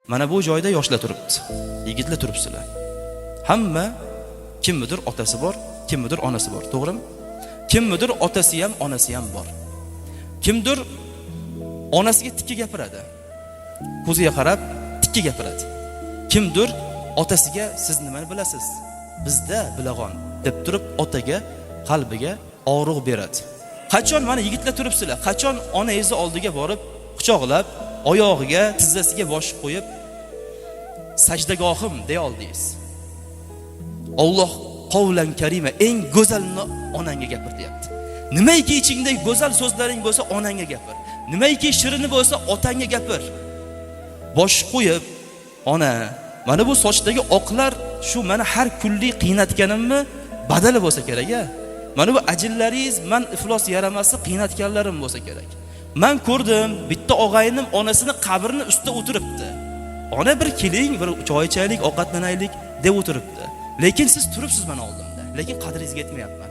Mana bu joyda yoshlar turibdi, yigitlar turibsizlar. Hamma kimnidir otasi bor, kimnidir onasi bor, to'g'rimi? Kimnidir otasi ham, onasi ham bor. Kimdir onasiga tikka gapiradi, ko'ziga qarab tikka gapiradi. Kimdir otasiga siz nimani bilasiz? Bizda bilag'on deb turib otaga, qalbiga og'riq beradi. Qachon mana yigitlar turibsizlar, qachon onangizni oldiga borib quchoqlab, oyog'iga, tizzasiga bosh qo'yib sajdagohim deya oldingiz? Alloh qavlan karima eng go'zalini onangga gapir deyapti. Nimaiki ichingda go'zal so'zlaring bo'lsa onangga gapir. Nimaiki shirini bo'lsa otangga gapir. Bosh qo'yib, ona, mana bu sochdagi oqlar shu meni har kunlik qiynatganimmi badali bo'lsa kerak-a? Mana bu ajillaringiz men iflos yaramasi qiynatganlarim bo'lsa kerak. Men ko'rdim, bitta og'aynim onasini qabrini ustida o'tiribdi. Ona bir keling, bir choy ichaylik, ovqatlanaylik deb o'tiribdi. Lekin siz turibsiz meni oldimda. Lekin qadringizga yetmayapman.